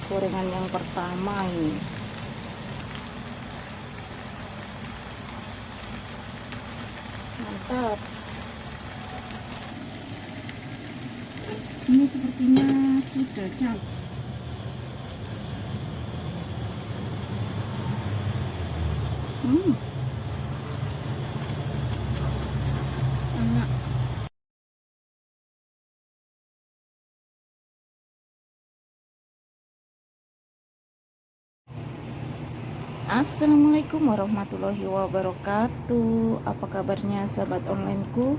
gorengan yang pertama ini. Mantap. Ini sepertinya sudah cantik. Enak. Assalamualaikum warahmatullahi wabarakatuh. Apa kabarnya sahabat onlineku?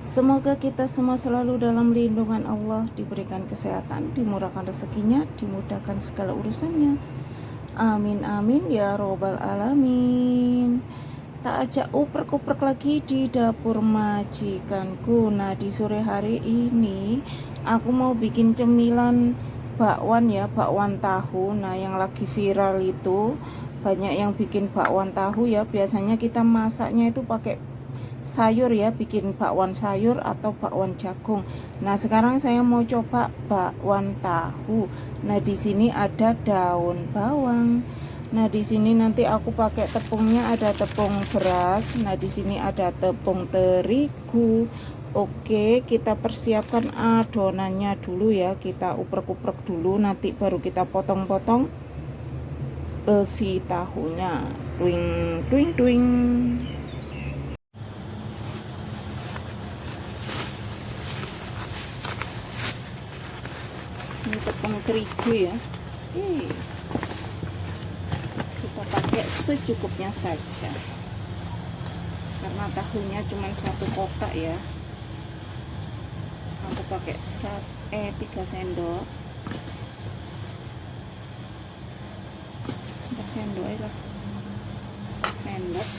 Semoga kita semua selalu dalam lindungan Allah, diberikan kesehatan, dimurahkan rezekinya, dimudahkan segala urusannya. Amin amin ya robbal alamin. Tak ajak uprek-uprek lagi di dapur majikanku. Nah, di sore hari ini aku mau bikin cemilan bakwan ya, bakwan tahu. Nah, yang lagi viral itu banyak yang bikin bakwan tahu ya. Biasanya kita masaknya itu pakai sayur ya, bikin bakwan sayur atau bakwan jagung. Nah, sekarang saya mau coba bakwan tahu. Nah, di sini ada daun bawang. Nah, di sini nanti aku pakai tepungnya, ada tepung beras. Nah, di sini ada tepung terigu. Oke, kita persiapkan adonannya dulu ya. Kita uprek-uprek dulu, nanti baru kita potong-potong si tahunya. Twing twing twing. Ini tepung terigu ya. Kita pakai secukupnya saja karena tahunya cuma 1 kotak ya. Aku pakai 3 sendok. 4 sendok lah, 4 sendok.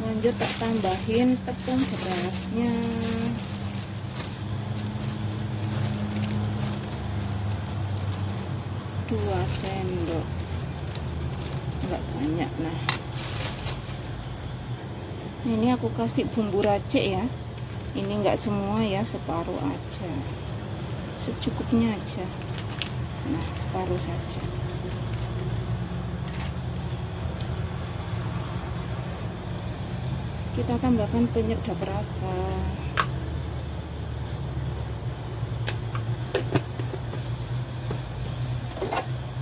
Lanjut tak tambahin tepung berasnya. Dua sendok, enggak banyak. Nah, ini aku kasih bumbu racik ya. Ini enggak semua ya, separuh aja, secukupnya aja. Nah, separuh saja. Kita tambahkan penyedap rasa.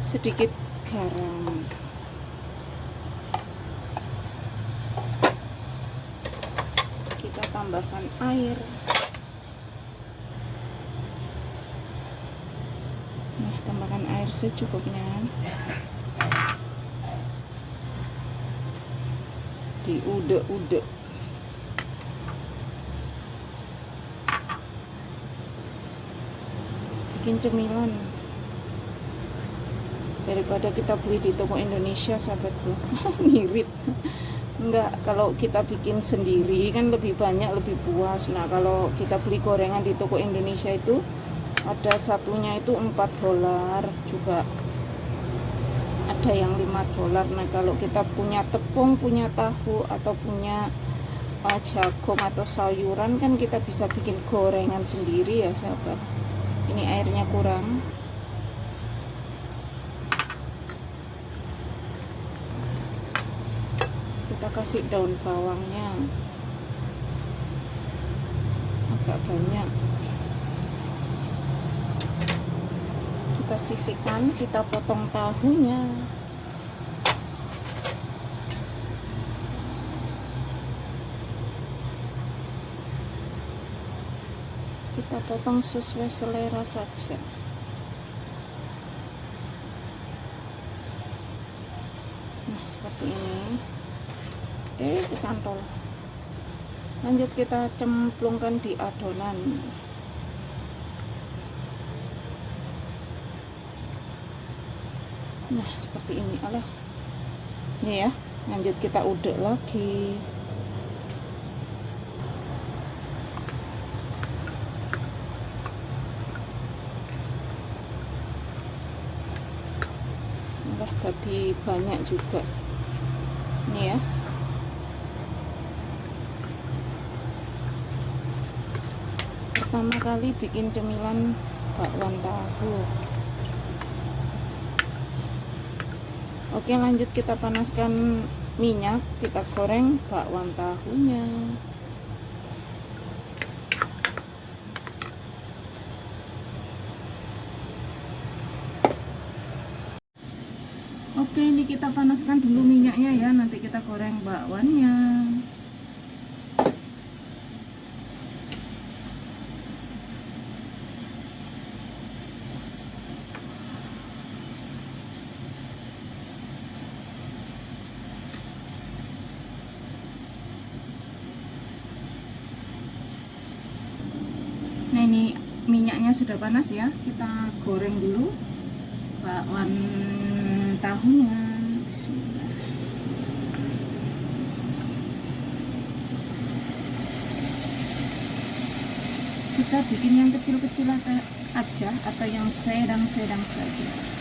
Sedikit garam. Kita tambahkan air. Nah, tambahkan air secukupnya. Diudek-udek. Bikin cemilan daripada kita beli di toko Indonesia, sahabatku. Mirip. Enggak, kalau kita bikin sendiri kan lebih banyak, lebih puas. Nah, kalau kita beli gorengan di toko Indonesia itu ada satunya itu $4 juga, ada yang $5. Nah, kalau kita punya tepung, punya tahu, atau punya jagung atau sayuran, kan kita bisa bikin gorengan sendiri ya sahabat. Ini airnya kurang. Kita kasih daun bawangnya agak banyak. Kita sisihkan, kita potong tahunya. Kita potong sesuai selera saja. Nah, seperti ini. Kecantol. Lanjut kita cemplungkan di adonan. Nah, seperti ini. Alah. Ini ya. Lanjut kita udek lagi. Udah tadi banyak juga. Ini ya. Pertama kali bikin cemilan bakwan tahu. Oke, lanjut kita panaskan minyak, kita goreng bakwan tahunya. Oke, ini kita panaskan dulu minyaknya ya, nanti kita goreng bakwannya. Nah, ini minyaknya sudah panas ya, kita goreng dulu bakwan tahunya. Bismillah. Kita bikin yang kecil-kecil aja atau yang sedang-sedang saja.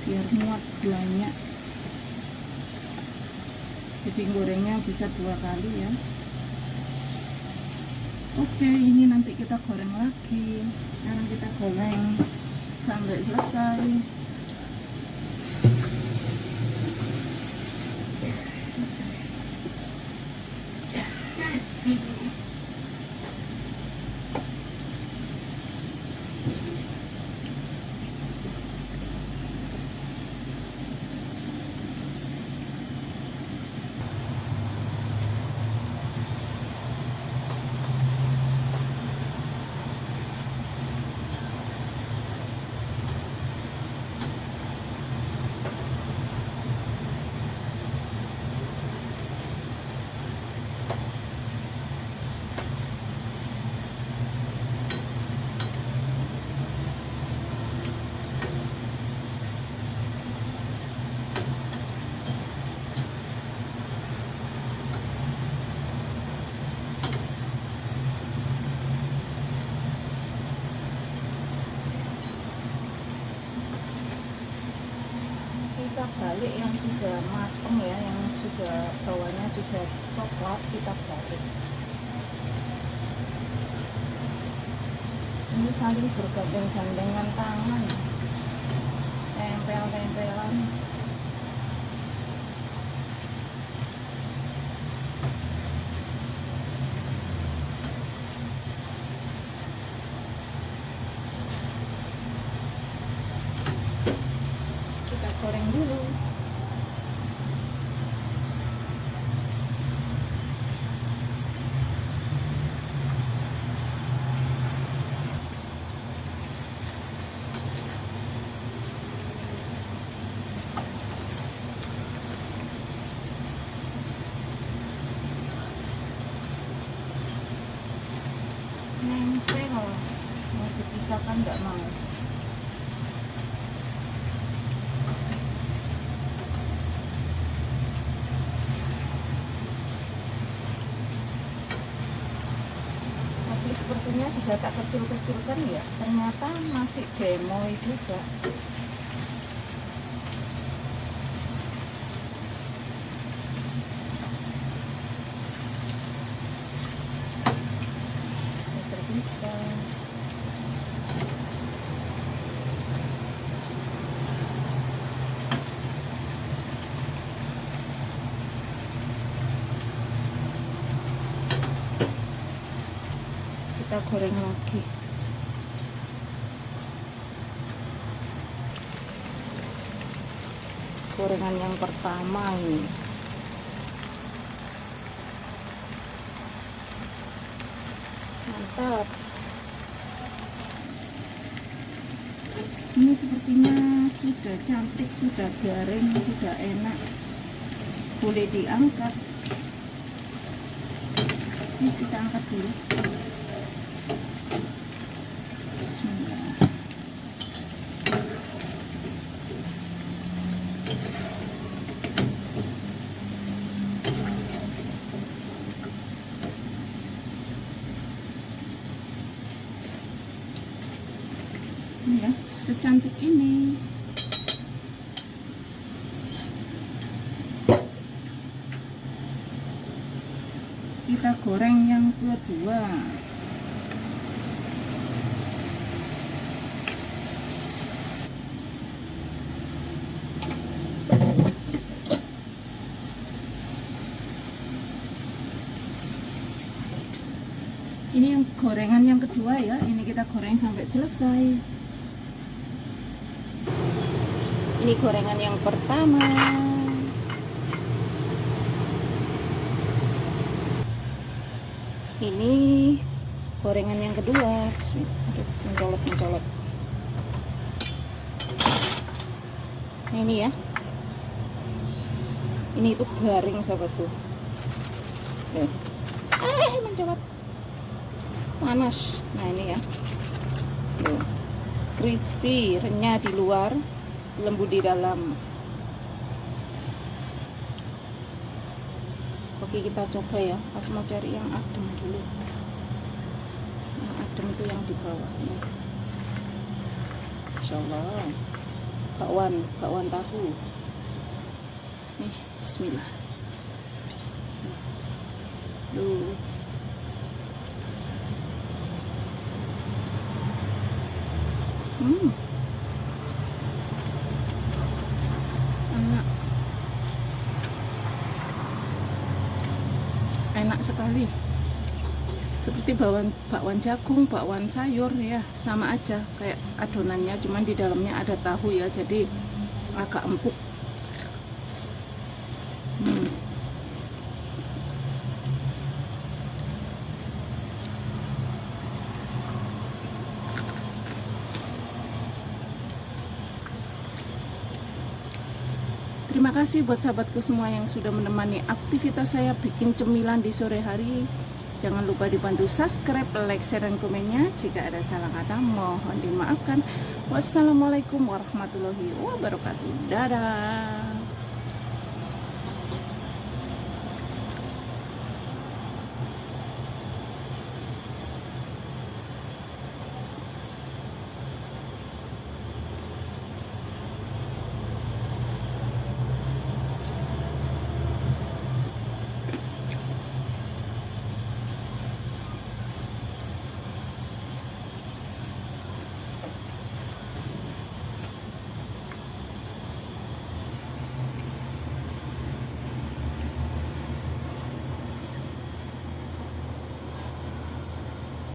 Biar muat banyak, jadi gorengnya bisa 2 kali ya. Oke, ini nanti kita goreng lagi. Sekarang kita goreng sampai selesai. Kita balik yang sudah matang ya, yang sudah bawahnya sudah coklat, kita balik. Ini saling bergandeng-gandengan tangan, tempel-tempelan. Kita goreng dulu. Nempel, mau dipisahkan nggak mau. Tapi sepertinya sudah tak kecil-kecilkan ya, ternyata masih gemoy juga. Bisa. Kita goreng lagi. Gorengan yang pertama ini. Mantap. Ini sepertinya sudah cantik, sudah garing, sudah enak. Boleh diangkat. Ini kita angkat dulu. Bismillah. Ini ya, secantik ini. Kita goreng yang kedua. Ini yang gorengan yang kedua ya. Ini kita goreng sampai selesai. Ini gorengan yang pertama. Ini gorengan yang kedua. Bismillah. Aduh, mencolot. Nah, ini ya. Ini itu garing sahabatku. Mencolot. Panas. Nah, ini ya. Crispy, renyah di luar, lembut di dalam. Oke, kita coba ya. Aku mau cari yang adem dulu. Yang adem itu yang di bawah ini. Insyaallah. Bakwan tahu. Nih, bismillah. Duh. Enak sekali, seperti bakwan jagung, bakwan sayur ya, sama aja kayak adonannya, cuman di dalamnya ada tahu ya, jadi agak empuk. Terima kasih buat sahabatku semua yang sudah menemani aktivitas saya bikin cemilan di sore hari. Jangan lupa dibantu subscribe, like, share, dan komennya. Jika ada salah kata mohon dimaafkan. Wassalamualaikum warahmatullahi wabarakatuh. Dadah.